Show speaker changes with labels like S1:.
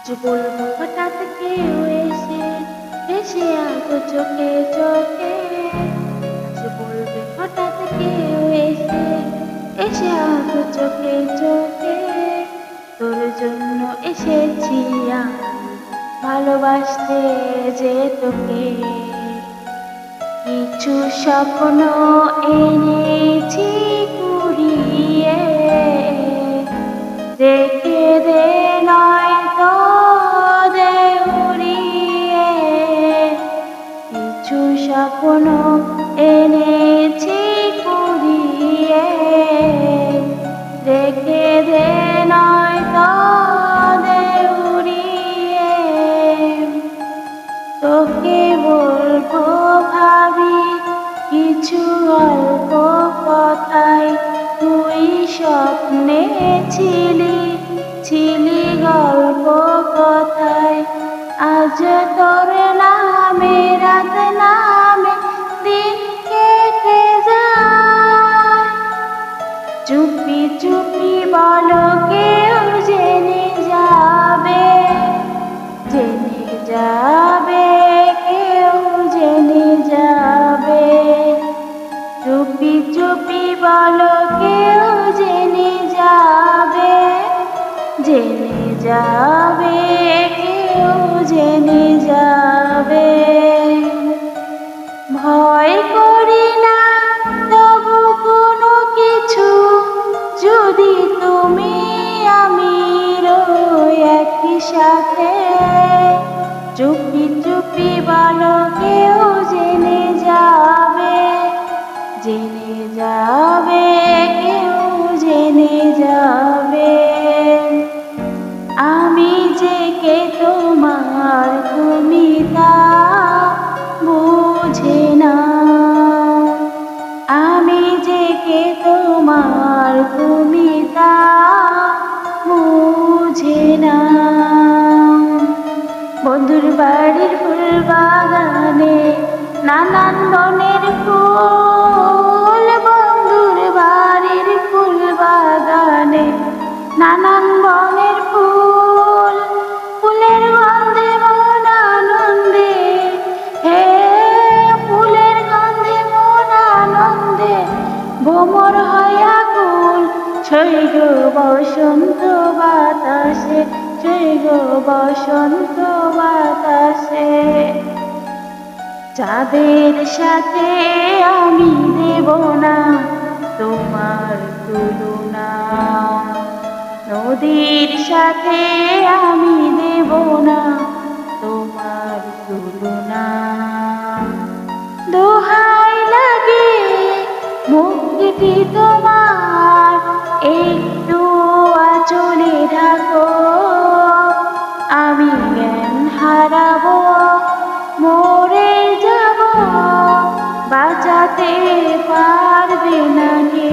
S1: আজ বলবো হঠাৎ কেউ এসে ভেসে আসো চোখে চোখে। আজ বলবে হঠাৎ কেউ এসে এসে আসো চোখে চোখে। তোর জন্য এসেছি আমি ভালোবাসতে যে তোকে। কিছু স্বপ্ন এনেছি কুড়িয়ে, রেখে দে নয় তো দে উড়িয়ে। কিছু স্বপ্ন এনেছি কুড়িয়ে, রেখে দে নয় তো দে উড়িয়ে। তোকে বলবো ভাবি কিছু অল্প কথায়, তুই স্বপ্নে ছিলি ছিলি গল্প কথায়। আজ তোর নামে রাত নামে দিন কেটে যায়। চুপি চুপি বলো কেউ জেনে যাবে, জেনে যাবে, কেউ জেনে যাবে। চুপি চুপি বলো কেউ জেনে যাবে, জেনে যাবে, কেউ জেনে যাবে। ভয় করি না তবু কোনো কিছু, যদি তুমি আমি রই একই সাথে। চুপি চুপি বলো কেউ জেনে যাবে, জেনে যাবে, কেউ জেনে যাবে। আমি যে কে তোমার তুমি তা বুঝে না। আমি যে কে তোমার তুমি তা বুঝে না। বন্ধুর বাড়ির ফুল বাগানে নানান বনের ফুল, বন্ধুর বাড়ির ফুল বাগানে নানান বনের ফুল। ফুলের গন্ধে মন আনন্দে, হে ফুলের গন্ধে মন আনন্দে ভ্রমর হয় আকুল। ছই গো বসন্ত বাতাসে, ছই গো বসন্ত বাতাসে। চাঁদের সাথে আমি দেব না তোমার তুলনা, নদীর সাথে আমি দেব না তোমার তুলনা। দোহাই লাগে মুখটি তোমার, একটু আঁচলে ঢাকো। আমি জ্ঞান হারাবো, মরে যাব, বাঁচাতে পারবে না কে।